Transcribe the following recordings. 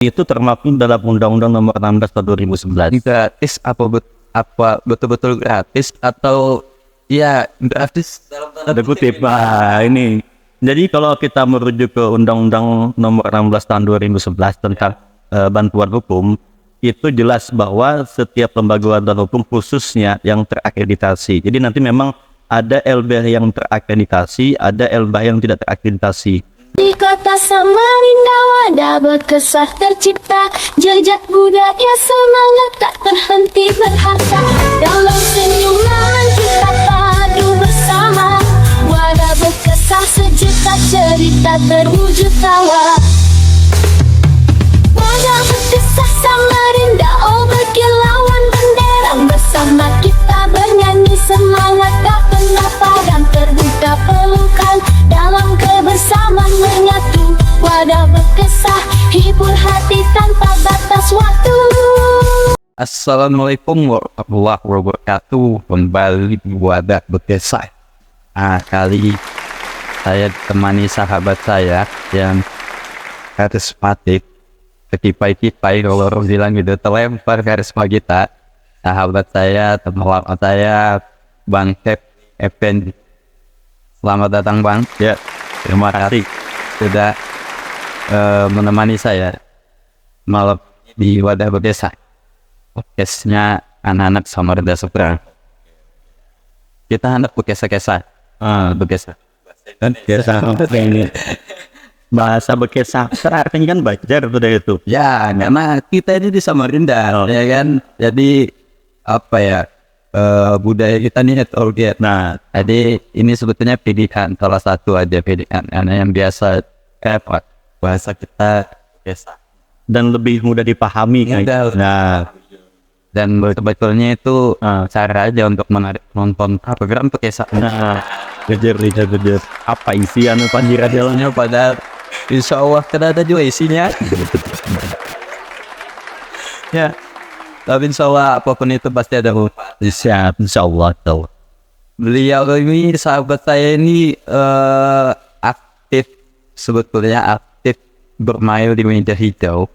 Itu termaktub dalam Undang-Undang Nomor 16 Tahun 2011. Gratis apa betul-betul gratis atau ya gratis dalam tanda kutip. Ini. Jadi kalau kita merujuk ke Undang-Undang Nomor 16 Tahun 2011 tentang bantuan hukum, itu jelas bahwa setiap lembaga bantuan hukum khususnya yang terakreditasi. Jadi nanti memang ada LBH yang terakreditasi, ada LBH yang tidak terakreditasi. Di kota Samarinda wadah berkesah tercipta, jejak budaya semangat tak terhenti berharta. Dalam senyuman kita padu bersama, wadah berkesah sejuta cerita terwujud tawa. Wadah berkesah Samarinda, oh berkilauan bendera, bersama kita bernyanyi semangat tak pernah padam, terbuka pelukan dalam kebersamaan menyatu. Wadah berkesah hibur hati tanpa batas waktu. Assalamualaikum warahmatullahi wabarakatuh. Kembali di Wadah Berkesah. Kali saya ditemani sahabat saya yang karismatik, kekipai-kipai kalau orang bilang gitu, terlempar karisma kita. Sahabat saya, teman lama saya, Bang Kep Effendi. Selamat datang Bang. Ya, terima kasih Sudah menemani saya malam di Wadah Berkesah. Podcastnya anak-anak Samarinda seberang. Kita anak berkesah-kesah. Berkesah. Bahasa berkesah artinya kan bajar udah itu. Ya, karena kita ini di Samarinda, ya kan. Jadi apa ya, budaya kita ini heterogen. Nah, jadi ini sebetulnya pilihan, salah satu aja pilihan. Karena yang biasa bahasa kita berkesah dan lebih mudah dipahami kan. Nah, dan sebetulnya itu cara aja untuk menarik nonton program berkesah. nah, kejar. Apa isian panjiran Jalannya pada insya Allah kan ada juga isinya. Ya, tapi insya Allah apapun itu pasti ada siap, insya Allah tahu. Beliau ini sahabat saya ini aktif, sebetulnya aktif bermain di meja hijau.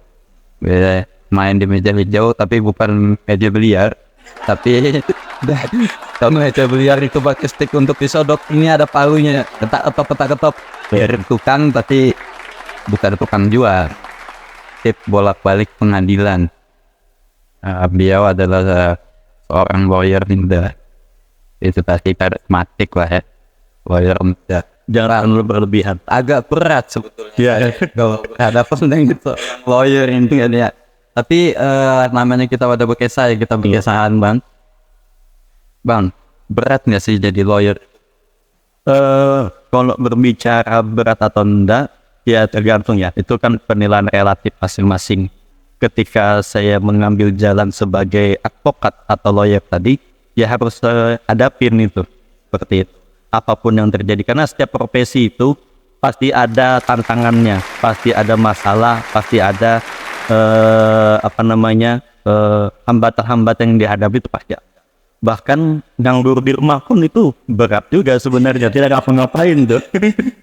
Main di meja hijau tapi bukan meja biliar, tapi kalau meja biliar itu pakai stick untuk disodok, ini ada palunya, ketak-ketok biar tukang tapi bukan tukang jual, tip bolak-balik pengadilan. Beliau adalah seorang lawyer muda, itu pasti karismatik lah ya, lawyer muda. Jangan berlebihan, Agak berat sebetulnya. ya. Kalau ada penting gitu lawyer ini kan ya. Tapi namanya kita Wadah Berkesah ya, kita berkesahan Bang, berat nggak sih jadi lawyer? Kalau berbicara berat atau enggak, ya tergantung ya. Itu kan penilaian relatif masing-masing. Ketika saya mengambil jalan sebagai advokat atau lawyer tadi, ya harus hadapin itu seperti itu. Apapun yang terjadi, karena setiap profesi itu pasti ada tantangannya, pasti ada masalah, pasti ada hambatan-hambatan yang dihadapi itu pasti. Bahkan nganggur di rumah pun itu berat juga sebenarnya, tidak ngapa-ngapain tuh.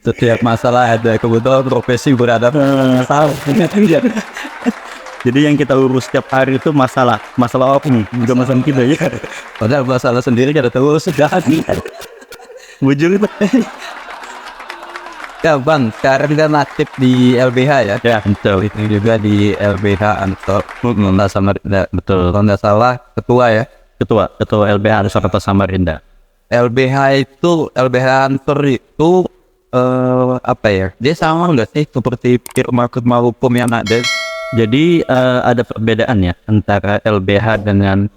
Setiap masalah ada, kebetulan profesi berada masalah. Jadi yang kita urus setiap hari itu masalah apa nih? Juga masalah kita ya. Padahal masalah sendiri kita tahu sudah. Bujur itu. Ya Bang, sekarang kita aktif di LBH ya. Ya, betul. Itu juga di LBH Ansor Samarinda. Betul. Kalau nggak salah ketua ya. Ketua LBH Ansor Samarinda. LBH Ansor itu apa ya? Dia sama nggak sih seperti firma hukum yang ada? Jadi ada perbedaan ya antara LBH dengan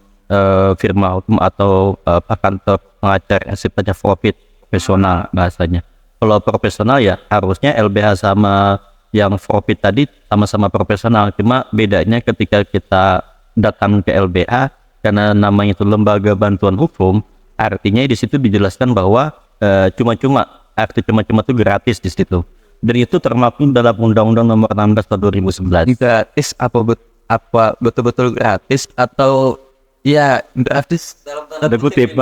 firma hukum atau kantor pengacara yang sifatnya profesional bahasanya. Kalau profesional ya harusnya LBH sama yang profit tadi sama-sama profesional, cuma bedanya ketika kita datang ke LBH karena namanya itu lembaga bantuan hukum, artinya di situ dijelaskan bahwa cuma-cuma, arti cuma-cuma itu gratis di situ. Dan itu termaktub dalam Undang-Undang Nomor 16 Tahun 2011. Gratis apa betul-betul gratis atau ya gratis dalam tanda kutip.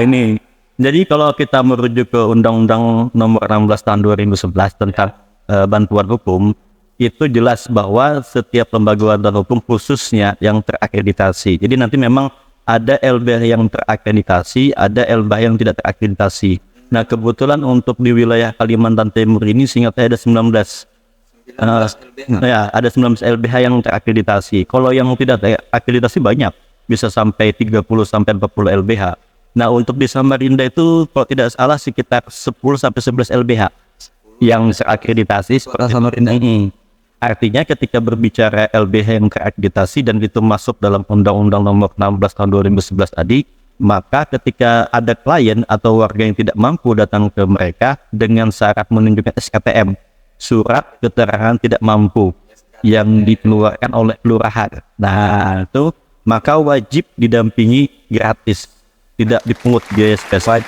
Ini. Jadi kalau kita merujuk ke Undang-Undang Nomor 16 Tahun 2011 tentang bantuan hukum, itu jelas bahwa setiap lembaga bantuan hukum khususnya yang terakreditasi. Jadi nanti memang ada LBH yang terakreditasi, ada LBH yang tidak terakreditasi. Nah kebetulan untuk di wilayah Kalimantan Timur ini seingat saya ada 19. Ya, ada 19 LBH yang terakreditasi. Kalau yang tidak terakreditasi banyak, bisa sampai 30 sampai 40 LBH. Nah, untuk di Samarinda itu kalau tidak salah sekitar 10 sampai 11 LBH yang terakreditasi seperti Samarinda ini. Artinya ketika berbicara LBH yang terakreditasi dan itu masuk dalam Undang-Undang Nomor 16 Tahun 2011 tadi, maka ketika ada klien atau warga yang tidak mampu datang ke mereka dengan syarat menunjukkan SKTM, surat keterangan tidak mampu yang dikeluarkan oleh kelurahan. Nah, itu maka wajib didampingi gratis, tidak dipungut biaya spesial.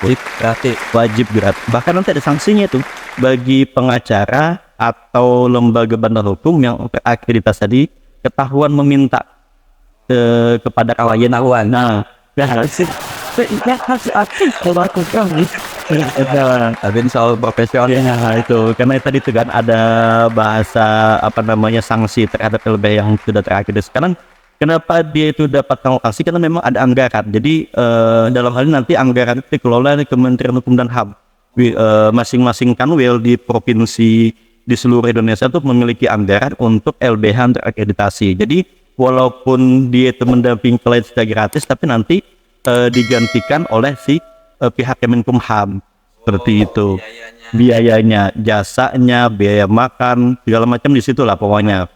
Wajib gratis. Bahkan nanti ada sanksinya itu bagi pengacara atau lembaga bantuan hukum yang terakreditasi tadi ketahuan meminta kepada klien. Nah, tapi soal profesional itu karena tadi itu kan ada bahasa sanksi terhadap LBH yang sudah terakreditasi. Sekarang kenapa dia itu dapat sanksi? Karena memang ada anggaran. Jadi dalam hal ini nanti anggaran itu dikelola oleh Kementerian Hukum dan HAM. Masing-masing kanwil di provinsi di seluruh Indonesia itu memiliki anggaran untuk LBH terakreditasi. Jadi walaupun dia itu mendampingi klien secara gratis, tapi nanti digantikan oleh si pihak Kemenkumham seperti itu. Biayanya, jasanya, biaya makan, segala macam di situ lah pokoknya.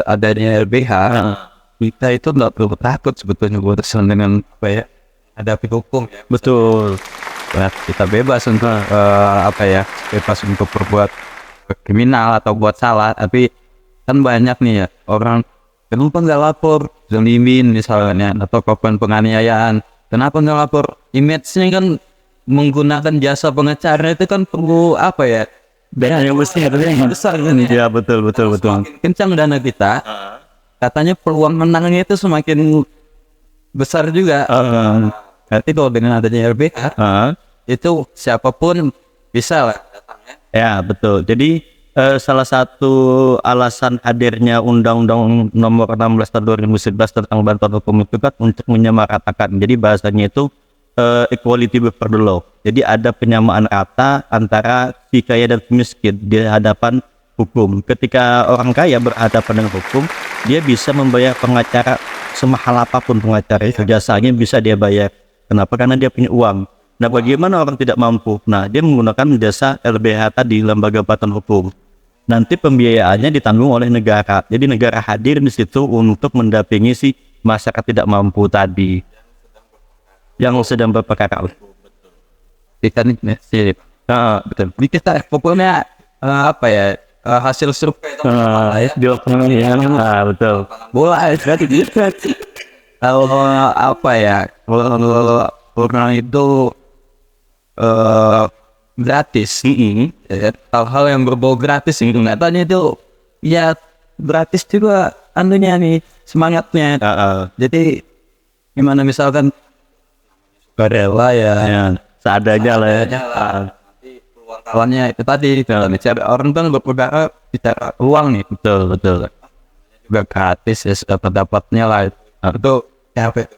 Adanya LBH, kita itu nggak perlu takut sebetulnya berurusan dengan hadapi hukum ya. Betul. Nah, kita bebas untuk bebas untuk berbuat kriminal atau buat salah. Tapi kan banyak nih ya orang kenapa nggak lapor zalimin misalnya atau korban penganiayaan, kenapa nggak lapor? Image-nya kan menggunakan jasa pengacara itu kan perlu dana yang besar kan ya. Betul. Kencang dana kita, katanya peluang menangnya itu semakin besar juga. Nanti kalau dengan adanya LBH itu siapapun bisa lah datangnya. Ya betul. Jadi salah satu alasan hadirnya Undang-Undang Nomor 16 Tahun 2011 tentang bantuan hukum itu kan untuk menyamaratakan. Jadi bahasanya itu equality before the law. Jadi ada penyamaan rata antara si kaya dan si miskin di hadapan hukum. Ketika orang kaya berhadapan dengan hukum, dia bisa membayar pengacara semahal apapun pengacara, jasanya bisa dia bayar. Kenapa? Karena dia punya uang. Nah, bagaimana orang tidak mampu? Nah, dia menggunakan jasa LBH tadi, lembaga bantuan hukum. Nanti pembiayaannya ditanggung oleh negara. Jadi negara hadir di situ untuk mendampingi si masyarakat tidak mampu tadi yang sedang berperkara. Kita nih, betul. Ini kita pokoknya hasil survei betul. Bola kalau kalau orang itu gratis, hal-hal yang berbau gratis itu katanya itu ya gratis juga anunya nih semangatnya. Jadi gimana misalkan Karela ya seadanya lah ya. Nanti peluang kawannya itu tadi orang kan berperkara bicara uang nih. Betul. Juga gratis ya dapatnya lah itu apa itu.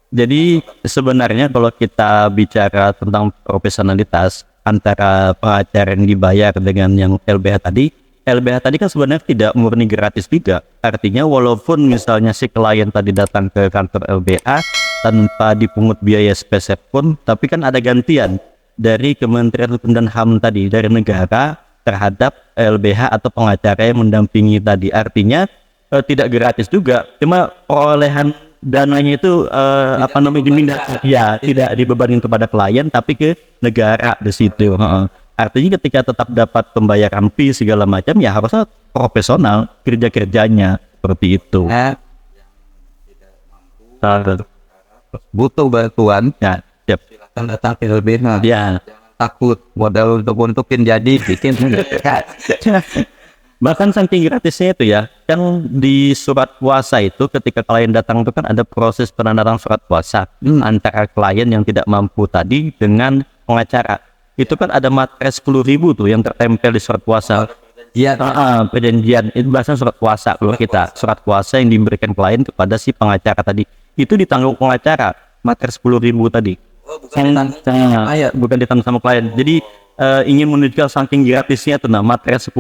Jadi sebenarnya kalau kita bicara tentang profesionalitas antara pengacara yang dibayar dengan yang LBH tadi kan sebenarnya tidak murni gratis juga. Artinya walaupun misalnya si klien tadi datang ke kantor LBH tanpa dipungut biaya spesial pun, tapi kan ada gantian dari Kementerian Hukum dan HAM tadi, dari negara terhadap LBH atau pengacara yang mendampingi tadi. Artinya tidak gratis juga, cuma perolehan dananya itu dimindahkan, ya tidak dibebankan kepada klien tapi ke negara di situ. Artinya ketika tetap dapat pembayaran fee segala macam ya harusnya profesional kerjanya seperti itu. Butuh bantuan Ya, siap. silakan datang ke LBH. Ya. Jangan takut modal untukin jadi bikin. Bahkan saking gratisnya itu ya, kan di surat kuasa itu ketika klien datang itu kan ada proses penandatangan surat kuasa antara klien yang tidak mampu tadi dengan pengacara. Itu kan ada materai 10.000 tuh yang tertempel di surat kuasa. perjanjian itu bahasa surat kuasa kalau kita surat kuasa yang diberikan klien kepada si pengacara tadi itu ditanggung pengacara materi 10.000 tadi. Bukan ditanggung sama klien. Jadi ingin menunjukkan saking gratisnya tuh materi 10.000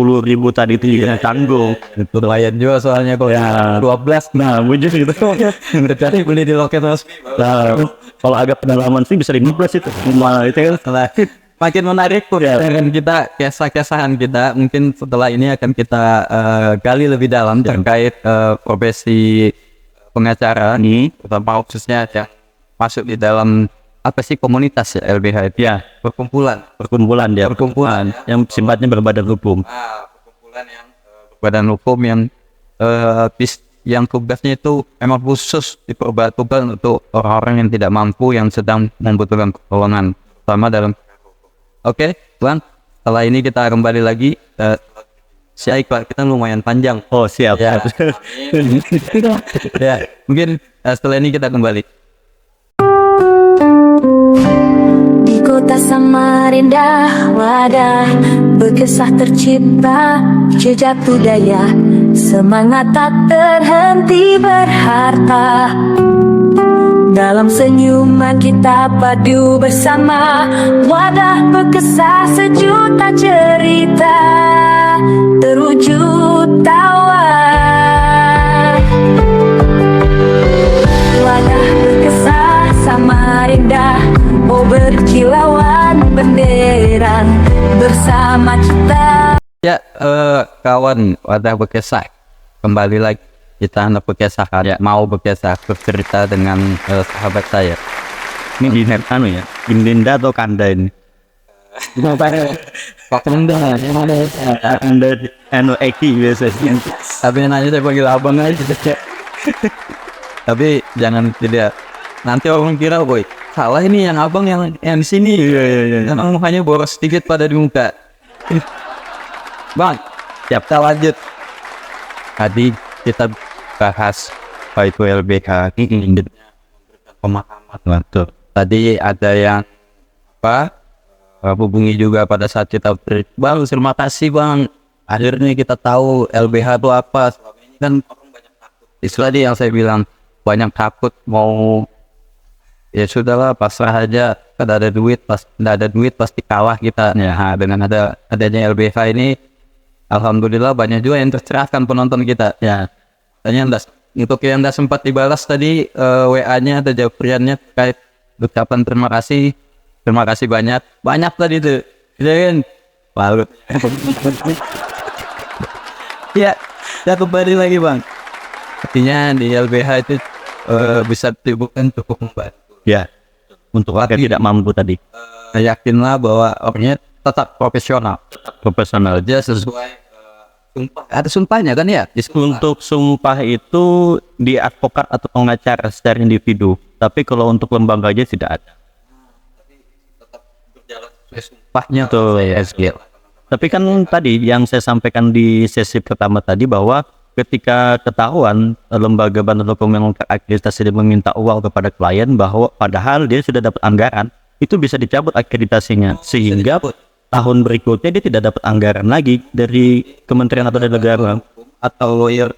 tadi itu juga ditanggung. Itu klien juga soalnya kok Ya. 12. Nah, wujud gitu. Berarti beli di loket resmi. Nah, kalau agak pedalaman sih bisa 15 itu. Nah, itu kan Makin menarik tuh ya. Dengan kita kisah-kisahan kita mungkin setelah ini akan kita gali lebih dalam terkait profesi pengacara nih, terutama khususnya yang masuk di dalam apa sih komunitas ya LBH itu ya perkumpulan perkumpulan yang sifatnya berbadan hukum. Perkumpulan yang badan hukum yang tugasnya itu memang khusus diperbantukan untuk orang-orang yang tidak mampu yang sedang membutuhkan pertolongan sama dalam. Oke, Bang. Setelah ini kita kembali lagi. Si Iqbal kita lumayan panjang. Oh, siap. Ya. Ya, mungkin setelah ini kita kembali. Di kota Samarinda wadah berkisah tercipta jejak budaya semangat tak terhenti berharta. Dalam senyuman kita padu bersama wadah berkisah sejuta cerita terwujud tawa. Wadah berkisah Samarinda, oh berkilauan bendera bersama kita. Ya, kawan wadah berkisah kembali lagi. Kita hendak berkisah mau berkisah bercerita dengan sahabat saya. Ini Dinda atau Kanda ini? Kanda Eki biasanya. Tapi nanya saya panggil abang aja. Tapi jangan tidak. Nanti orang kira boy salah ini yang abang yang di sini. Iya. Karena mukanya boros sedikit pada di muka. Bang, siap kita lanjut. Tadi kita bahas apa itu LBH ini pemahaman waktu. Tadi ada yang hubungi juga pada saat kita Bang, terima kasih Bang. Akhirnya kita tahu LBH itu apa. Selama ini kan orang banyak takut. Istilah yang saya bilang banyak takut mau ya sudahlah pasrah aja. Kada ada duit, ada duit pasti kalah kita. Ya, dengan adanya LBH ini alhamdulillah banyak juga yang tercerahkan penonton kita. Ya. Tanya untuk yang tidak sempat dibalas tadi WA-nya atau jawabannya terkait ucapan terima kasih banyak tadi tuh kan lalu ya kita kembali lagi Bang, artinya di LBH itu bisa dibuktikan cukup membantu Ya, untuk warga tidak mampu tadi. Yakinlah bahwa orangnya tetap profesional Profesional. aja sesuai sumpah. Ada sumpahnya kan ya? Untuk sumpah itu di advokat atau pengacara secara individu. Tapi kalau untuk lembaganya tidak ada. Tetap berjalan sesuai sumpahnya Betul, ya. Tapi kan tadi yang saya sampaikan di sesi pertama tadi bahwa ketika ketahuan lembaga bantuan hukum yang terakreditasi dan meminta uang kepada klien bahwa padahal dia sudah dapat anggaran, itu bisa dicabut akreditasinya sehingga tahun berikutnya dia tidak dapat anggaran lagi dari kementerian atau dari negara atau lawyer.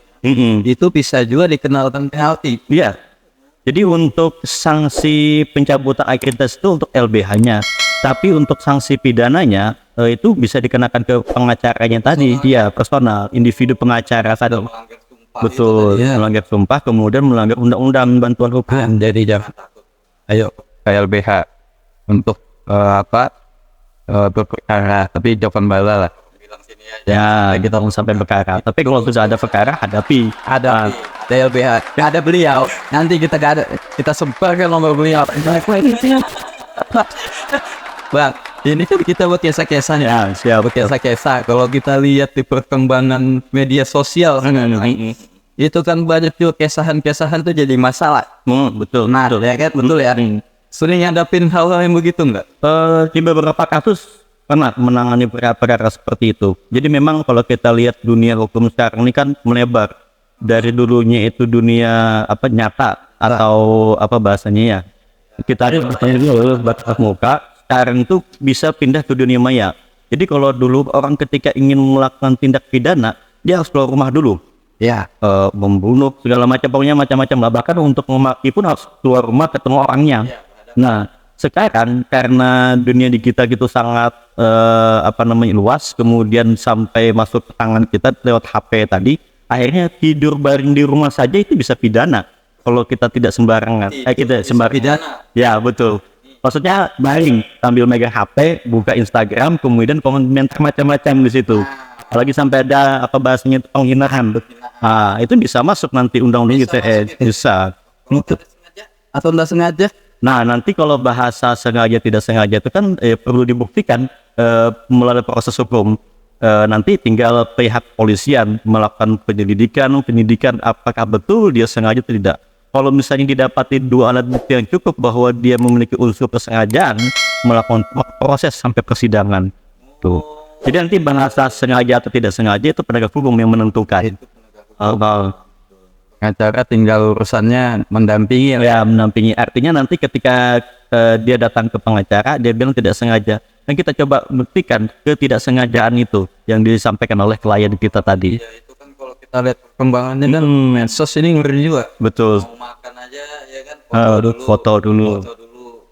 Itu bisa juga dikenalkan penalti. Iya. Jadi untuk sanksi pencabutan akreditasi itu untuk LBH-nya, tapi untuk sanksi pidananya itu bisa dikenakan ke pengacaranya tadi. Iya, personal, individu pengacara tadi. Betul, melanggar sumpah kemudian melanggar undang-undang bantuan hukum. Jadi jangan takut. Ayo ke LBH untuk berperkara, tapi jawaban bala lah. Bilang sini aja. Ya, kita mau sampai perkara. Tapi kalau sudah ada perkara, hadapi. Ada LBH, ada beliau. Nanti kita sebarkan nomor beliau. Bang, ini kan kita buat kisah-kisah ya. Siap. Kisah-kisah. Kalau kita lihat di perkembangan media sosial, itu kan banyak juga kesahan-kesahan tuh jadi masalah. Betul. Nah, ya kan betul ya. Sering ngadapin hal-hal yang begitu enggak? Di beberapa kasus pernah menangani perkara seperti itu. Jadi memang kalau kita lihat dunia hukum sekarang ini kan melebar. Dari dulunya itu dunia nyata atau bahasanya ya. Kita ada batas muka. Sekarang itu bisa pindah ke dunia maya. Jadi kalau dulu orang ketika ingin melakukan tindak pidana, dia harus keluar rumah dulu, Ya, membunuh segala macam, pokoknya macam-macam lah. Bahkan untuk memaki pun harus keluar rumah ketemu orangnya. Nah, sekarang karena dunia digital gitu sangat luas, kemudian sampai masuk ke tangan kita lewat HP tadi, akhirnya tidur baring di rumah saja itu bisa pidana kalau kita tidak sembarangan. Kita sembarangan. pidana. Ya, betul. Maksudnya baring sambil megang HP, buka Instagram, kemudian komentar macam-macam di situ. Apalagi sampai ada apa bahasanya itu, penghinaan. Itu bisa masuk nanti undang-undang ITE. Bisa. Atau tidak sengaja? Nah, nanti kalau bahasa sengaja tidak sengaja itu kan perlu dibuktikan melalui proses hukum. Nanti tinggal pihak polisian melakukan penyidikan apakah betul dia sengaja atau tidak. Kalau misalnya didapati 2 alat bukti yang cukup bahwa dia memiliki unsur kesengajaan, melakukan proses sampai persidangan. Tuh. Jadi nanti bahasa sengaja atau tidak sengaja itu penegak hukum yang menentukan. Pengacara tinggal urusannya mendampingi. Ya, mendampingi. Artinya nanti ketika dia datang ke pengacara, dia bilang tidak sengaja. Dan kita coba buktikan ketidaksengajaan itu yang disampaikan oleh klien kita tadi. Ya, itu kan kalau kita lihat perkembangannya kan medsos ini ngeri juga. Betul. Mau makan aja ya kan Foto dulu.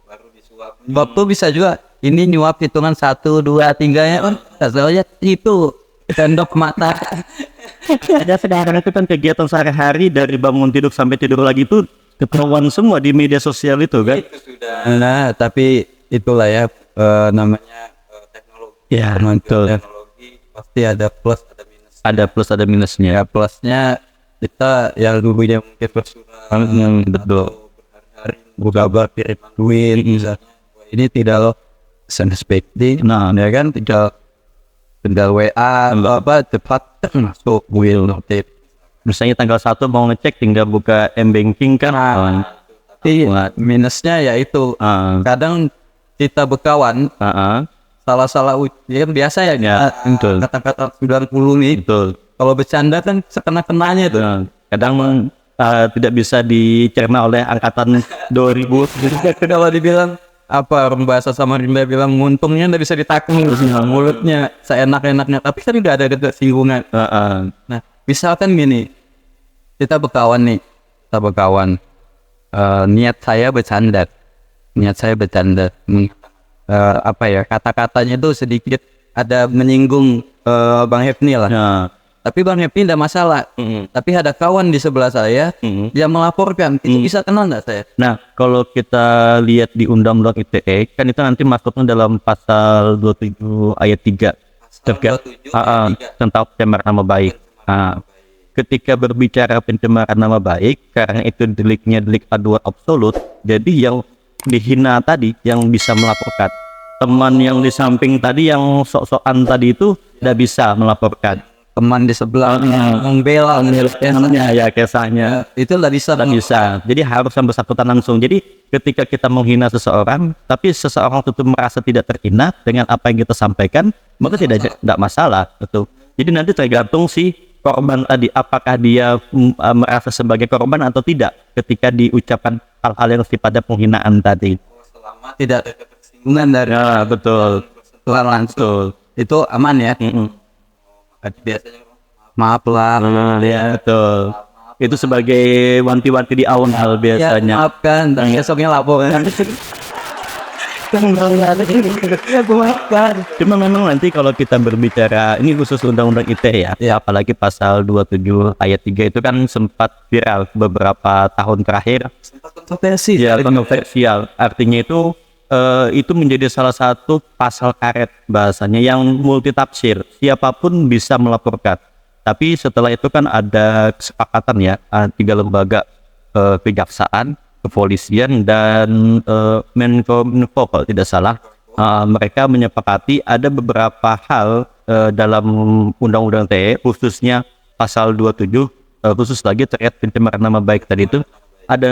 baru disuap. Waktu bisa juga ini nyuap hitungan 1, 2, 3 ya kan. Soalnya itu tendok mata. Ada sekarang itu kan kegiatan sehari-hari dari bangun tidur sampai tidur lagi itu ketahuan semua di media sosial itu kan. Nah, tapi itulah ya namanya teknologi. Ya, Kemajuan betul. teknologi pasti ada plus ada minus. Ada plus ada minusnya. Ya plusnya kita yang dulunya mungkin bersurat Betul. berhari-hari kabar kirim duit misalnya. Wah, ini tidak loh unexpected. Nah, Ya kan tinggal WA apa cepat masuk will notif. misalnya tanggal 1 mau ngecek tinggal buka M-Banking kan. Tapi minusnya ya itu kadang kita berkawan salah-salah ya kan biasa ya, Ya, betul. kata-kata 90 nih. Betul. Kalau bercanda kan sekena-kenanya tuh. Nah, kadang tidak bisa dicerna oleh angkatan 2000. Kalau dibilang apa orang bahasa Samarinda bilang untungnya nggak bisa ditakung mulutnya seenak-enaknya, tapi kan udah ada kesinggungan. Nah, misalkan gini, kita berkawan nih, niat saya bercanda, apa ya, kata-katanya tuh sedikit ada menyinggung Bang Hefni lah. Nah, Tapi Bang Hefni tidak masalah. Tapi ada kawan di sebelah saya yang melaporkan, itu bisa kenal nggak saya? Nah, kalau kita lihat di Undang-Undang ITE, kan itu nanti masuknya dalam pasal 27 ayat 3 terkait 27 ayat 3. tentang pencemaran nama baik. Ketika berbicara pencemaran nama baik, karena itu deliknya delik aduan absolut, jadi yang dihina tadi yang bisa melaporkan. Teman yang di samping tadi yang sok-sokan tadi itu tidak bisa melaporkan. Teman di sebelah membela Ya, kisahnya. itu nggak bisa. Dan bisa. Jadi harus yang bersangkutan langsung. Jadi ketika kita menghina seseorang, tapi seseorang itu merasa tidak terhina dengan apa yang kita sampaikan, maka tidak masalah. Betul. Jadi nanti tergantung si korban tadi, apakah dia merasa sebagai korban atau tidak ketika diucapkan hal-hal yang sifatnya penghinaan tadi. Selama tidak ada kesinggungan dari Ya, betul. langsung, itu aman ya. Biasanya maaf lah. Ya, betul. Itu sebagai wanti-wanti di awal Ya, biasanya. maafkan, dan besoknya laporan. Cuma memang nanti kalau kita berbicara, ini khusus Undang-Undang ITE ya, apalagi pasal 27 ayat 3 itu kan sempat viral beberapa tahun terakhir. Kontroversi. Ya, kontroversial. Artinya itu menjadi salah satu pasal karet bahasanya yang multitafsir. Siapapun bisa melaporkan. Tapi setelah itu kan ada kesepakatan ya, 3 lembaga, kejaksaan, kepolisian, dan Menkominfo kalau tidak salah. Mereka menyepakati ada beberapa hal dalam Undang-Undang ITE, khususnya pasal 27, khusus lagi terkait pencemaran nama baik tadi itu, ada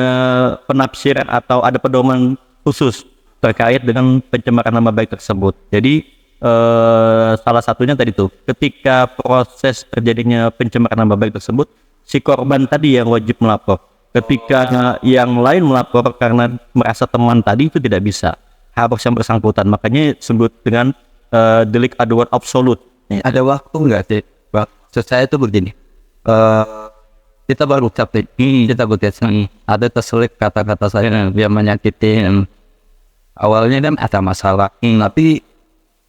penafsiran atau ada pedoman khusus terkait dengan pencemaran nama baik tersebut. Jadi salah satunya tadi tuh, ketika proses terjadinya pencemaran nama baik tersebut, si korban tadi yang wajib melapor. Ketika yang lain melapor karena merasa teman tadi, itu tidak bisa, harus yang bersangkutan. Makanya disebut dengan delik aduan absolut. Ada waktu nggak sih? Maksud saya itu begini. Kita baru capek, kita bekerja. Ada terselip kata-kata saya yang menyakiti. Awalnya kan ada masalah, tapi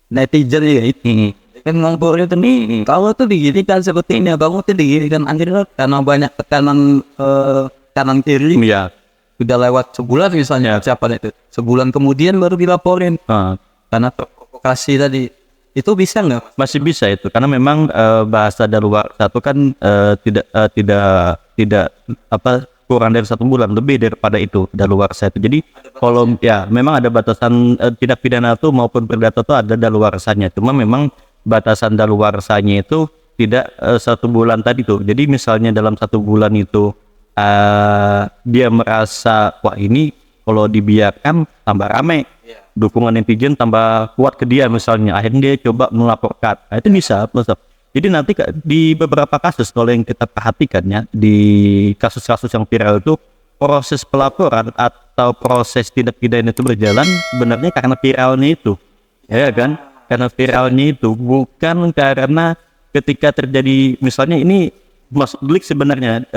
netizen ya itu kan ngomongnya tuh nih, kalau tuh diginikan seperti ini, kamu tuh diginikan akhirnya karena banyak tekanan kanan kiri. Iya. Udah lewat sebulan misalnya, siapa itu? Sebulan kemudian baru dilaporin karena provokasi tadi. Itu bisa nggak? Masih bisa itu, karena memang bahasa daluarsa itu kan tidak kurang dari 1 bulan, lebih daripada itu daluarsa itu. Jadi kalau ya memang ada batasan tindak pidana itu maupun perdata itu ada daluarsanya. Cuma memang batasan daluarsanya itu tidak 1 bulan tadi tuh. Jadi misalnya dalam 1 bulan itu dia merasa wah ini kalau dibiarkan tambah rame, dukungan netizen tambah kuat ke dia misalnya, akhirnya dia coba melaporkan. Nah, itu bisa. Jadi nanti di beberapa kasus kalau yang kita perhatikan ya, di kasus-kasus yang viral itu proses pelaporan atau proses tindak pidana itu berjalan sebenarnya karena viralnya itu, ya kan? Karena viralnya itu, bukan karena ketika terjadi misalnya ini masuk delik sebenarnya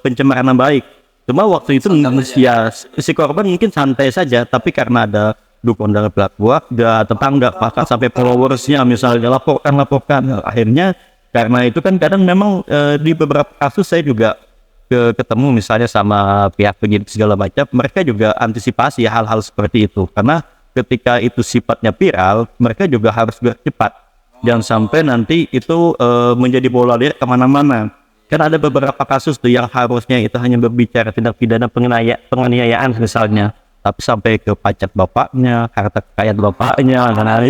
pencemaran nama baik. Cuma waktu itu ya si korban mungkin santai saja, tapi karena ada dukungan dari pihak keluarga, tetangga, bahkan sampai followersnya misalnya laporkan, akhirnya karena itu kan kadang memang di beberapa kasus saya juga ketemu misalnya sama pihak penyidik segala macam, mereka juga antisipasi hal-hal seperti itu, karena ketika itu sifatnya viral, mereka juga harus bercepat, jangan sampai nanti itu menjadi bola liar kemana-mana. Kan ada beberapa kasus tuh yang harusnya itu hanya berbicara tindak pidana penganiayaan misalnya, tapi sampai ke pajak bapaknya, harta kekayaan bapaknya, nah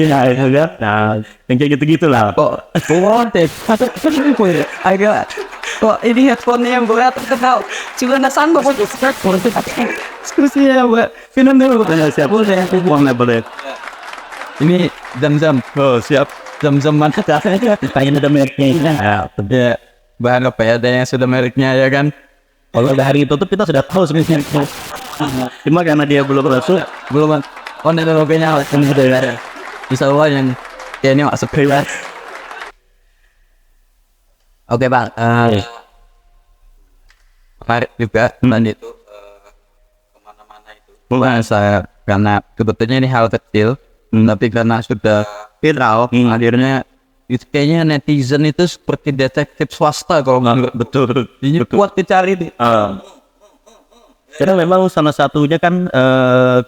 yang kayak gitu-gitulah. Kok ini headphone yang berat terkenal juga nggak sanggup untuk diskusi ya buat film dulu. Siap, boleh. Ini Zam-Zam. Oh siap. Zam-Zam mana katanya? Kayaknya ada mereknya. Ya, bahan apa ya? Ada yang sudah mereknya ya kan? Kalau dari itu tuh kita sudah tahu sebenarnya. Cuma karena dia belum masuk, Belum. Oh, ada logonya. Bisa Allah yang ini masuk pribadi. Oke bang, menarik juga tadi itu kemana-mana itu. Bukan saya karena sebetulnya ini hal kecil, tapi karena sudah viral, akhirnya itu kayaknya netizen itu seperti detektif swasta kalau nggak betul. ini kuat dicari nih. Karena memang salah satunya kan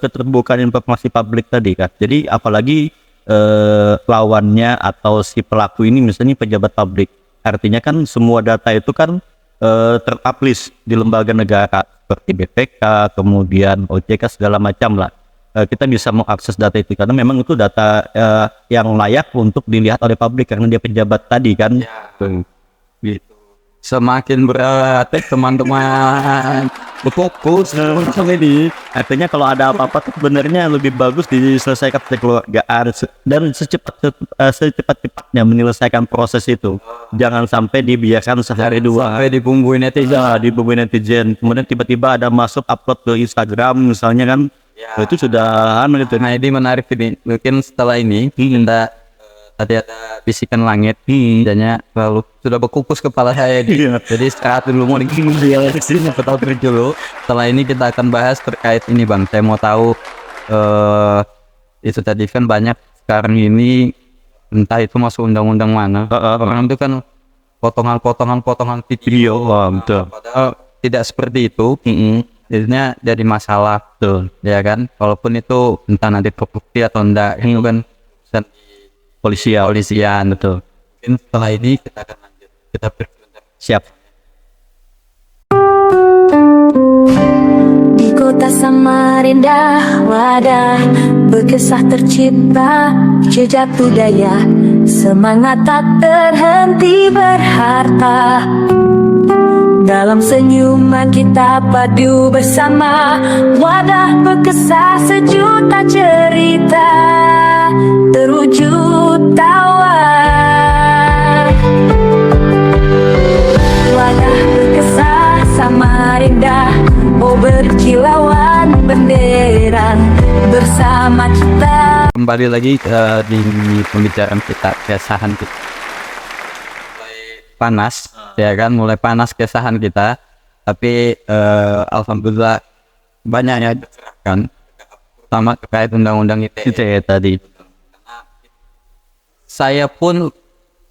keterbukaan informasi publik tadi kan. Jadi apalagi lawannya atau si pelaku ini misalnya pejabat publik. Artinya kan semua data itu kan terpublish di lembaga negara seperti BPK, kemudian OJK segala macam lah. Kita bisa mengakses data itu karena memang itu data yang layak untuk dilihat oleh publik karena dia pejabat tadi kan. Gitu. Semakin berat teman-teman berfokus ini. Artinya kalau ada apa-apa tuh sebenarnya lebih bagus diselesaikan kekeluargaan dan secepat-cepatnya menyelesaikan proses itu. Jangan sampai dibiarkan sehari dua sampai dibumbuin netizen. Kemudian tiba-tiba ada masuk upload ke Instagram misalnya kan. Itu sudah gitu. Nah ini menarik ini. Mungkin setelah ini kita tadi ada bisikan langit, jadinya lalu sudah berkukus kepala saya ini. Jadi istirahat dulu, mau dulu. Setelah ini kita akan bahas terkait ini bang. Saya mau tahu itu tadi kan banyak sekarang ini entah itu masuk undang-undang mana. Orang itu kan potongan video. Betul. Padahal tidak seperti itu. Jadinya jadi masalah tuh, ya kan? Walaupun itu entah nanti terbukti atau enggak, itu kan polisian betul. Mungkin setelah ini kita akan lanjut. Kita berbincang. Siap. Di kota Samarinda wadah berkisah tercipta jejak budaya, semangat tak terhenti berharta. Dalam senyuman kita padu bersama, wadah berkisah sejuta cerita terwujud tawa. Wadah berkisah Samarinda, oh berkilauan bendera bersama kita. kembali lagi di pembicaraan kita, keresahan kita. Panas, ya kan, mulai panas keresahan kita. Tapi alhamdulillah banyak yang dicerahkan, sama terkait undang-undang ITE tadi. Saya pun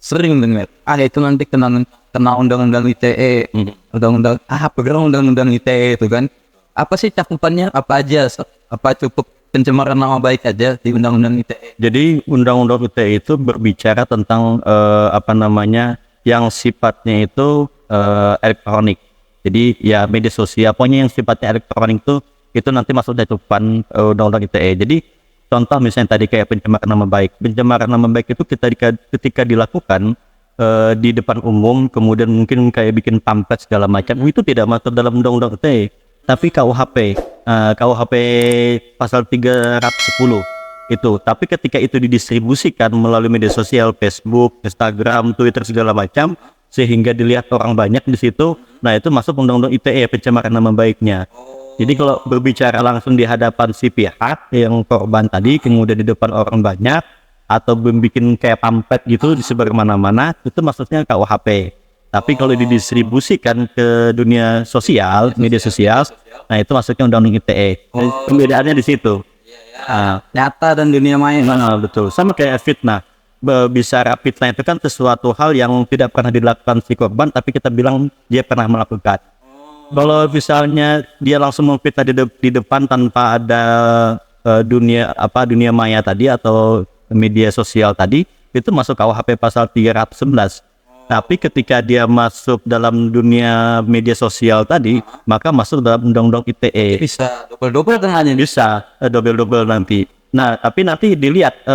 sering dengar, itu nanti kena undang-undang ITE, undang-undang undang-undang ITE itu kan. Apa sih cakupannya? Apa aja? Apa cukup pencemaran nama baik aja di undang-undang ITE? Jadi undang-undang ITE itu berbicara tentang yang sifatnya itu elektronik. Jadi ya media sosial, pokoknya yang sifatnya elektronik itu nanti masuk cakupan undang-undang ITE. Jadi contoh misalnya tadi kayak pencemaran nama baik. Pencemaran nama baik itu ketika dilakukan di depan umum, kemudian mungkin kayak bikin pamflet segala macam, itu tidak masuk dalam undang-undang ITE. Tapi KUHP pasal 310 itu. Tapi ketika itu didistribusikan melalui media sosial, Facebook, Instagram, Twitter segala macam, sehingga dilihat orang banyak di situ, nah itu masuk undang-undang ITE, pencemaran nama baiknya. Jadi kalau berbicara langsung di hadapan si pihak yang korban tadi, kemudian di depan orang banyak, atau bikin kayak pamflet gitu disebar kemana-mana, itu maksudnya KUHP. Tapi kalau didistribusikan ke dunia sosial, media sosial, nah itu masuknya undang-undang ITE. Pembedaannya di situ. Nyata dan dunia maya. Nah, betul. Sama kayak fitnah. Bicara fitnah itu kan sesuatu hal yang tidak pernah dilakukan si korban, tapi kita bilang dia pernah melakukan. Kalau misalnya dia langsung memfitnah di depan tanpa ada dunia maya tadi atau media sosial tadi, itu masuk KUHP pasal 311. Tapi ketika dia masuk dalam dunia media sosial tadi, maka masuk dalam undang-undang ITE. Bisa double-double kan hanya Bisa double-double nanti. Nah, tapi nanti dilihat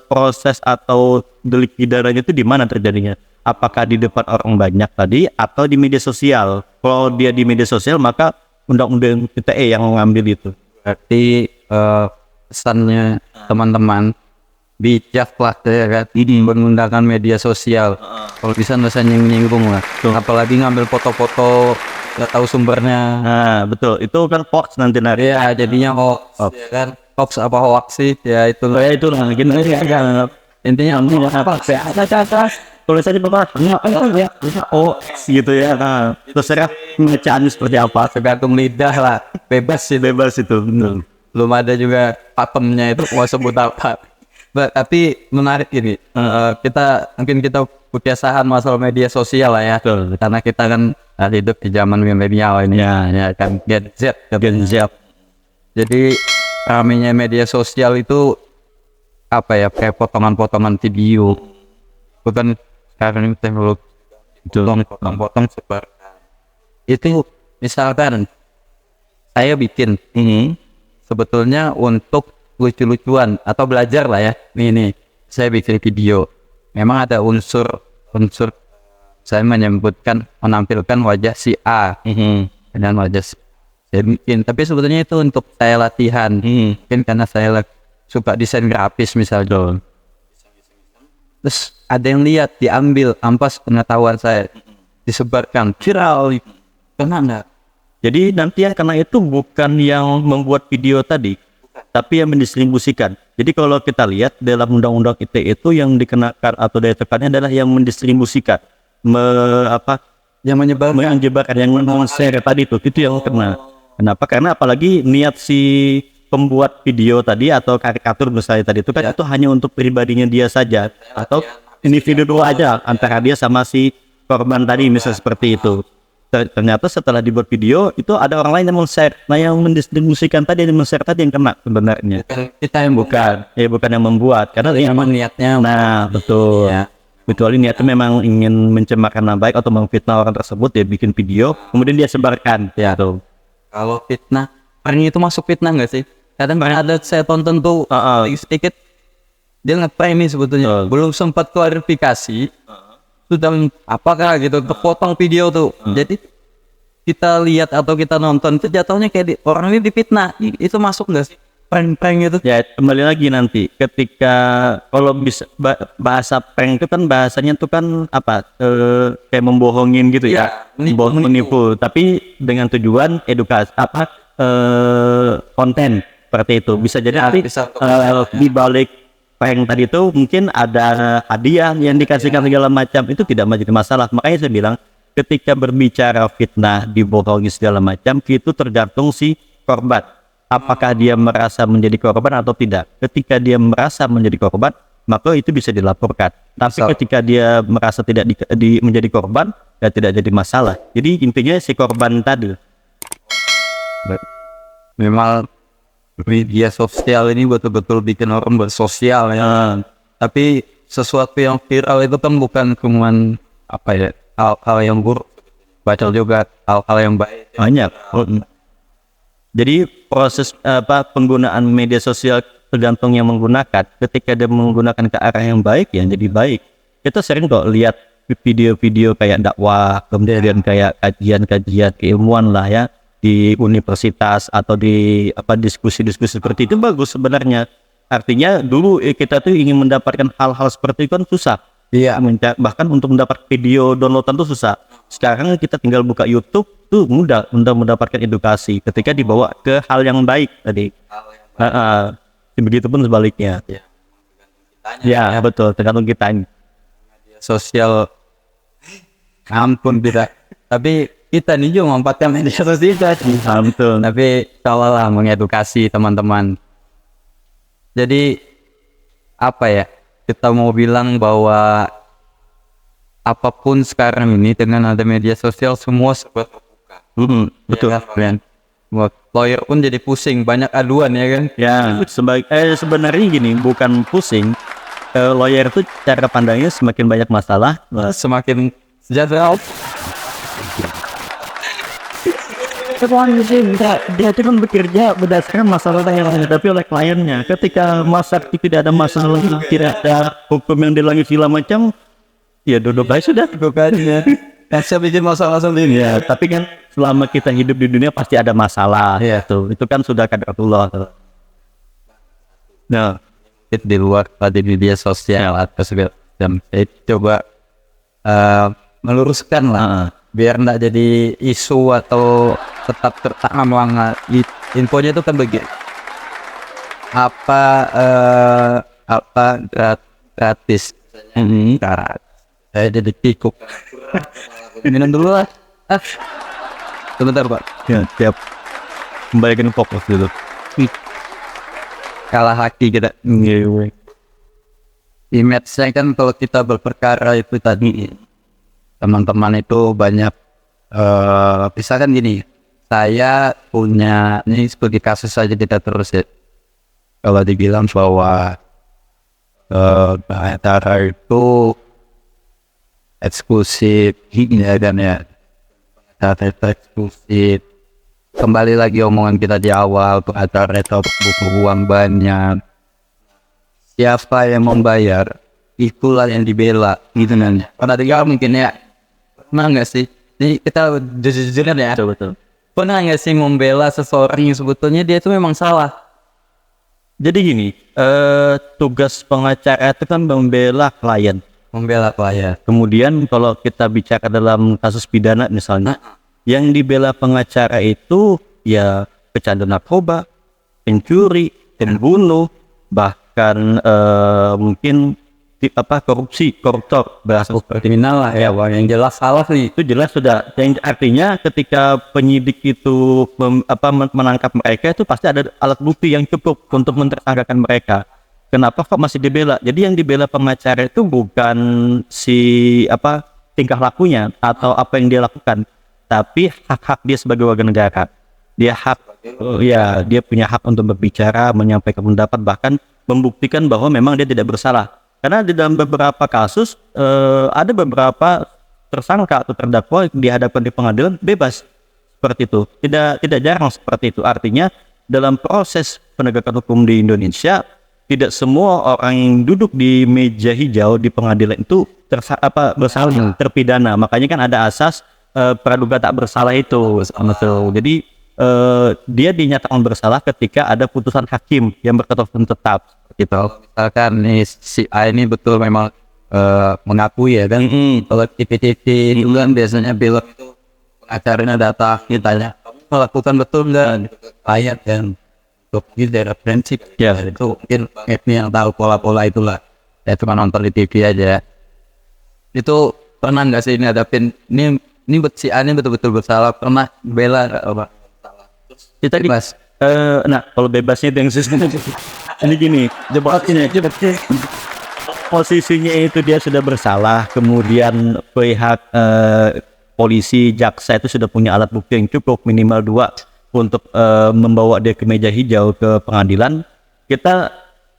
proses atau delik pidananya itu di mana terjadinya. Apakah di depan orang banyak tadi atau di media sosial? Kalau dia di media sosial, maka undang-undang ITE yang mengambil itu. Berarti pesannya teman-teman bijaklah ya kan, menggunakan media sosial. Kalau bisa nggak usah nyinggung lah. Apalagi ngambil foto-foto nggak tahu sumbernya. Nah, betul. Itu kan hoax nanti nari. Ya jadinya hoax, ya kan. Hoax apa hoax sih? Ya itu Itulah gini ya. intinya apa? Tulisannya hoax gitu ya. Nah, terserah pembacaannya seperti apa. Tergantung lidah lah. Bebas sih. Bebas itu. Betul. Belum ada juga pakemnya itu mau sebut apa. Tapi menarik ini. Kita kebiasaan masalah media sosial lah ya. Betul. Karena kita kan hidup di zaman milenial ini. Ya kan Gen Z. Jadi ramainya media sosial itu apa ya, kayak potongan-potongan video. Bukan karena teknologi potong-potong sebar. Itu misalkan saya bikin sebetulnya untuk lucu-lucuan atau belajar lah ya. Nih saya bikin video. Memang ada unsur saya menampilkan wajah si A dan wajah si saya bikin, tapi sebetulnya itu untuk saya latihan. Mungkin karena saya suka desain grafis misalnya. Terus ada yang lihat, diambil ampas pengetahuan saya, disebarkan viral. Kena enggak? Jadi nanti karena itu bukan yang membuat video tadi, tapi yang mendistribusikan. Jadi kalau kita lihat dalam undang-undang ITE itu yang dikenakan atau daya tekannya adalah yang mendistribusikan, Yang menyebarkan, yang men-share tadi itu yang kena. Kenapa? Karena apalagi niat si pembuat video tadi atau karikatur misalnya tadi itu kan itu hanya untuk pribadinya dia saja atau individu aja antara dia sama si korban tadi misalnya seperti itu. Ternyata setelah dibuat video itu ada orang lain yang men-share. Nah yang mendistribusikan tadi, yang men-share tadi yang kena sebenarnya. Kita yang bukan yang membuat. Karena memang niatnya. Nah betul. Ya. Kecuali niatnya memang ingin mencemarkan nama baik atau memfitnah orang tersebut, dia bikin video kemudian dia sebarkan. Ya tuh. Kalau fitnah, ini itu masuk fitnah nggak sih? Kadang ada saya tonton tuh sedikit dia nge-prank nih sebetulnya. Belum sempat klarifikasi. Sudah apakah gitu kepotong video tuh. Jadi kita lihat atau kita nonton itu jatuhnya kayak orang ini difitnah. Itu masuk nggak sih? Prank itu? Ya kembali lagi nanti ketika kalau bisa bahasa prank itu kan bahasanya tuh kan kayak membohongin gitu ya, menipu. Tapi dengan tujuan edukasi konten seperti itu. Bisa jadi nanti bisa. di balik prank tadi itu mungkin ada hadiah yang dikasihkan segala macam, itu tidak menjadi masalah. Makanya saya bilang ketika berbicara fitnah, dibohongi segala macam, itu tergantung si korban. Apakah dia merasa menjadi korban atau tidak. Ketika dia merasa menjadi korban, maka itu bisa dilaporkan. Tapi ketika dia merasa tidak menjadi korban, ya tidak jadi masalah. Jadi intinya si korban tadi. Memang media sosial ini betul-betul bikin orang bersosial ya. Tapi sesuatu yang viral itu kan bukan cuman hal-hal yang buruk, baca juga hal-hal yang baik. Banyak. Jadi proses penggunaan media sosial tergantung yang menggunakan. Ketika dia menggunakan ke arah yang baik, ya jadi baik. Kita sering kok lihat video-video kayak dakwah, kemudian kayak kajian-kajian keilmuan lah ya di universitas atau di diskusi-diskusi seperti itu, bagus sebenarnya. Artinya dulu kita tuh ingin mendapatkan hal-hal seperti itu kan susah. Iya. Bahkan untuk mendapat video downloadan tuh susah. Sekarang kita tinggal buka YouTube tuh mudah mendapatkan edukasi ketika dibawa ke hal yang baik tadi. Begitupun sebaliknya. Ya, betul, tergantung kita. Media sosial ampun tidak. Tapi kita nih juga memanfaatkan media sosial. Betul. Tapi salah mengedukasi teman-teman. Jadi apa ya? Kita mau bilang bahwa apapun sekarang ini dengan ada media sosial semua serba terbuka. Betul. Ya kan? Lawyer pun jadi pusing, banyak aduan ya kan? Ya, sebenarnya gini, bukan pusing. Lawyer itu cara pandangnya semakin banyak masalah, Semakin sejahtera. Dia cuma bekerja berdasarkan masalah yang dihadapi oleh kliennya. Ketika masyarakat tidak ada masalah, tidak ada hukum yang dilanggar segala macam, ya duduk aja sudah. Saya bikin masalah sendiri. Ya, tapi kan selama kita hidup di dunia pasti ada masalah. Iya. Itu kan sudah kadratullah. Nah, Di luar pada media sosial atau segala macam, saya coba meluruskan lah, biar nggak jadi isu atau tetap tertanam banget. Infonya itu kan begini, gratis. Saya jadi pikuk. Minum dulu lah. Sebentar Pak. ya tiap kembalikan fokus dulu. Kalah hati kita. Image-nya kan kalau kita berperkara itu tadi, teman-teman itu banyak misalkan gini, saya punya, ini seperti kasus saja kita terus ya, kalau dibilang bahwa acara itu eksklusif ya kan ya, acara itu eksklusif. Kembali lagi omongan kita di awal, tuh acara itu butuh uang banyak. Siapa yang membayar, itulah yang dibela gitu kan. Pernah dengar mungkin ya, pernah nggak sih? Ini kita jujur-jujuran ya. Betul. Pernah nggak sih membela seseorang yang sebetulnya dia itu memang salah? Jadi gini, tugas pengacara itu kan membela klien. Membela klien. Kemudian kalau kita bicara dalam kasus pidana misalnya, yang dibela pengacara itu ya pecandu narkoba, pencuri, pembunuh, bahkan mungkin koruptor, bahasa Kriminal lah ya, yang jelas salah nih. itu jelas sudah. Yang artinya ketika penyidik itu menangkap mereka, itu pasti ada alat bukti yang cukup untuk mentersangkakan mereka. Kenapa kok masih dibela? Jadi yang dibela pengacara itu bukan tingkah lakunya atau apa yang dia lakukan, tapi hak-hak dia sebagai warga negara. Dia dia punya hak untuk berbicara, menyampaikan pendapat, bahkan membuktikan bahwa memang dia tidak bersalah. Karena di dalam beberapa kasus ada beberapa tersangka atau terdakwa dihadapkan di pengadilan bebas seperti itu. Tidak jarang seperti itu. Artinya dalam proses penegakan hukum di Indonesia, tidak semua orang yang duduk di meja hijau di pengadilan itu bersalah, terpidana. Makanya kan ada asas praduga tak bersalah itu. Jadi dia dinyatakan bersalah ketika ada putusan hakim yang berkekuatan tetap gitu. Misalkan nih, si A ini betul memang mengakui ya kan. Kalau TV itu kan biasanya bilang itu pengacaranya datang ditanya, kamu melakukan betul nggak? Ayat kan. untuk daerah prinsip. Ya. Itu mungkin Bang Efni yang tahu pola-pola itulah. Saya cuma nonton di TV aja. Itu pernah nggak sih ngadapin ini si A ini betul-betul bersalah, pernah bela nggak apa? Kita di Bebas. nah kalau bebasnya itu yang susah. Ini gini, jebakannya posisinya itu dia sudah bersalah, kemudian pihak polisi, jaksa itu sudah punya alat bukti yang cukup minimal 2 untuk membawa dia ke meja hijau ke pengadilan. Kita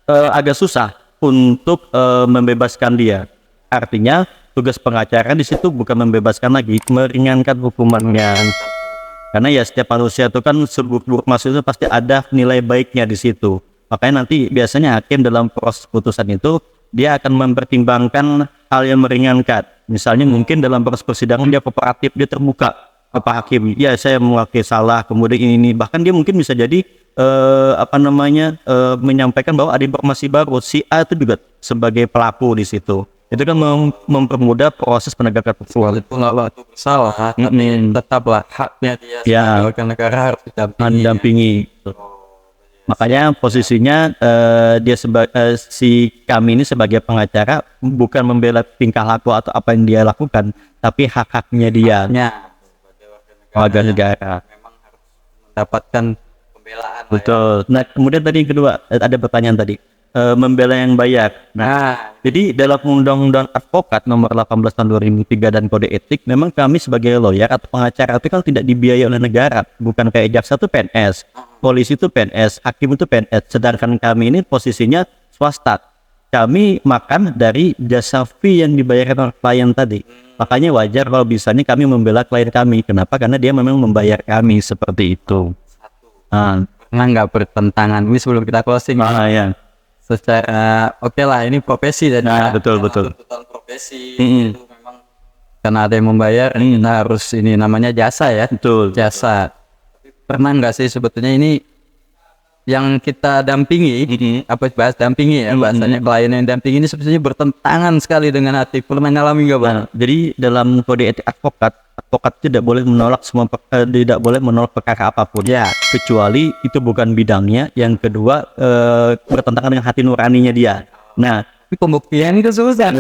agak susah untuk membebaskan dia. Artinya tugas pengacara di situ bukan membebaskan lagi, meringankan hukumannya. Karena ya setiap manusia itu kan seburuk-buruk maksudnya pasti ada nilai baiknya di situ. Makanya nanti biasanya hakim dalam proses putusan itu dia akan mempertimbangkan hal yang meringankan. Misalnya mungkin dalam proses persidangan dia kooperatif, dia terbuka ke Pak Hakim. Ya saya mengakui salah, kemudian ini. Bahkan dia mungkin bisa jadi menyampaikan bahwa ada informasi baru. Si A itu juga sebagai pelaku di situ. Itu kan mempermudah proses penegakan hukum. Itu nggak waktu bersalah, tapi tetaplah haknya dia Ya. sebagai warga negara harus didampingi. Mendampingi. Makanya posisinya si kami ini sebagai pengacara bukan membela tingkah laku atau apa yang dia lakukan, tapi hak-haknya dia Sebagai warga negara. memang harus mendapatkan pembelaan. Betul. Nah kemudian tadi yang kedua ada pertanyaan tadi, membela yang bayar. Nah jadi dalam Undang-Undang Advokat nomor 18 tahun 2003 dan Kode Etik, memang kami sebagai lawyer atau pengacara itu kan tidak dibiayai oleh negara, bukan kayak jaksa itu PNS, polisi itu PNS, hakim itu PNS, sedangkan kami ini posisinya swasta. Kami makan dari jasa fee yang dibayarkan oleh klien tadi. Makanya wajar kalau bisanya kami membela klien kami. Kenapa? Karena dia memang membayar kami seperti itu. Pernah nggak bertentangan? Ini sebelum kita closing. Ya. Secara oke lah, ini profesi dan Betul. tuntutan profesi itu memang karena ada yang membayar, kita harus ini namanya jasa ya. Betul. Jasa. Pernah nggak sih sebetulnya ini yang kita dampingi, apa bahas dampingi ya, bahasanya klien yang dampingi ini sebetulnya bertentangan sekali dengan hati. Pernah ngalami nggak Bang? Nah, jadi dalam kode etik advokat tidak boleh menolak tidak boleh menolak perkara apapun. Ya. Kecuali itu bukan bidangnya. Yang kedua bertentangan dengan hati nuraninya dia. Nah, Tapi pembuktian itu susah.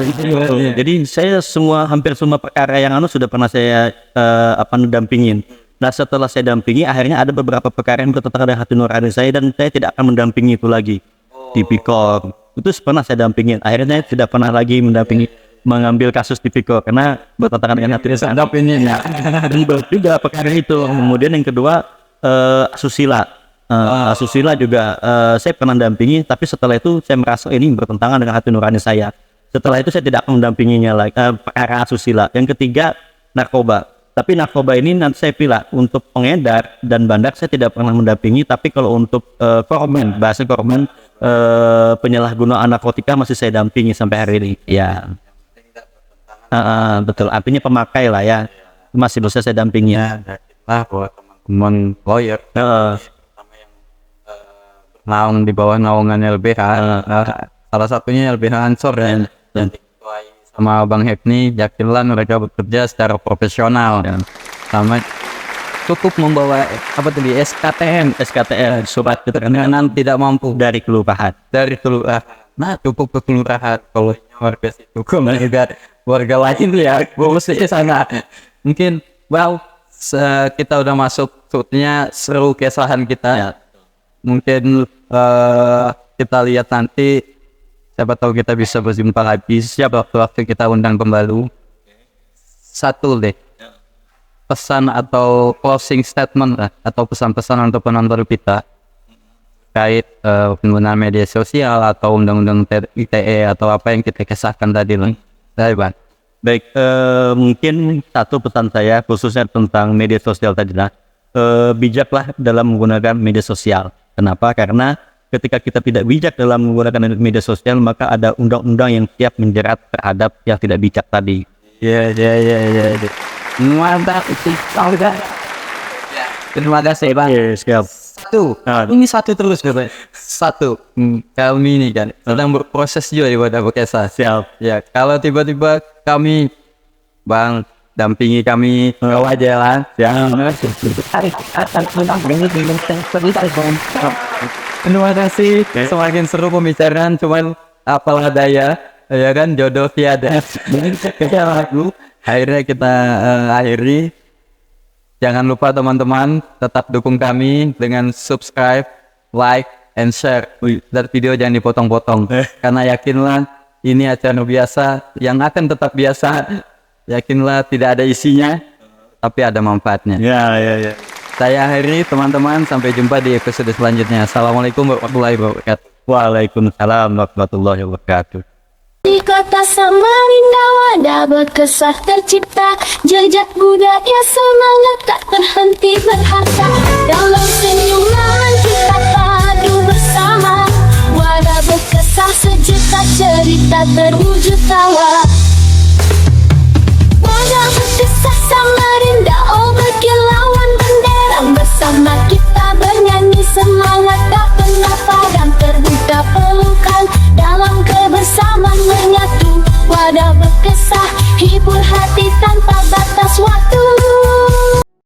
jadi saya hampir semua perkara yang sudah pernah saya dampingin. Nah setelah saya dampingi, akhirnya ada beberapa perkara yang bertentangan dengan hati nurani saya dan saya tidak akan mendampingi itu lagi. Tipikor itu pernah saya dampingin, akhirnya saya tidak pernah lagi mengambil kasus tipikor karena bertentangan dengan hati nurani. Dan juga perkara itu. Kemudian yang kedua asusila. Asusila juga saya pernah dampingi, tapi setelah itu saya merasa ini bertentangan dengan hati nurani saya. Setelah itu saya tidak akan mendampinginya lagi perkara asusila. Yang ketiga narkoba. Tapi narkoba ini nanti saya pilih untuk pengedar dan bandar saya tidak pernah mendampingi. Tapi kalau untuk korban, penyalahgunaan narkotika masih saya dampingi sampai hari ini. Ya, betul. Artinya pemakai lah ya, masih bisa saya dampingi. Lah buat teman-teman lawyer, terutama yang naung di bawah naungan LBH, salah satunya LBH Ansor dan diketuai sama Bang Hefni, yakinlah mereka bekerja secara profesional sama cukup membawa SKTM surat keterangan tidak mampu dari kelurahan. Nah cukup ke kelurahan, kalau warga situ warga lain ya bosnya sana mungkin kita udah masuk sebetulnya seru kesahan kita mungkin kita lihat nanti. Siapa tahu kita bisa berjumpa lagi. Waktu kita undang kembali. Satu deh, pesan atau closing statement lah, atau pesan-pesan untuk penonton kita terkait penggunaan media sosial atau undang-undang ITE atau apa yang kita kisahkan tadi lah. Baik, mungkin satu pesan saya khususnya tentang media sosial tadi lah. Bijaklah dalam menggunakan media sosial. Kenapa? Karena ketika kita tidak bijak dalam menggunakan media sosial, maka ada undang-undang yang siap menjerat terhadap yang tidak bijak tadi. Ya. Mantap. Terima kasih Bang. Siap. Satu. Ini satu terus Bapak. Satu. Kami ini kan sedang berproses juga di Wadah Bekesa. Siap. Ya, kalau tiba-tiba kami Bang dampingi kami bawa jalan. Ya. Terima kasih. Semakin seru pembicaraan, cuman apalah daya, ya kan, jodoh tiada. Lagu. Akhirnya kita akhiri. Jangan lupa teman-teman tetap dukung kami dengan subscribe, like, and share. Dan video jangan dipotong-potong. Karena yakinlah ini acara biasa yang akan tetap biasa. Yakinlah tidak ada isinya, tapi ada manfaatnya. Ya. Saya akhiri teman-teman, sampai jumpa di episode selanjutnya. Assalamualaikum warahmatullahi wabarakatuh. Waalaikumsalam warahmatullahi wabarakatuh. Di kota Samarinda wadah berkesah tercipta, jejak budaya semangat tak terhenti berharta. Dalam senyuman kita padu bersama, wadah berkesah sejuta cerita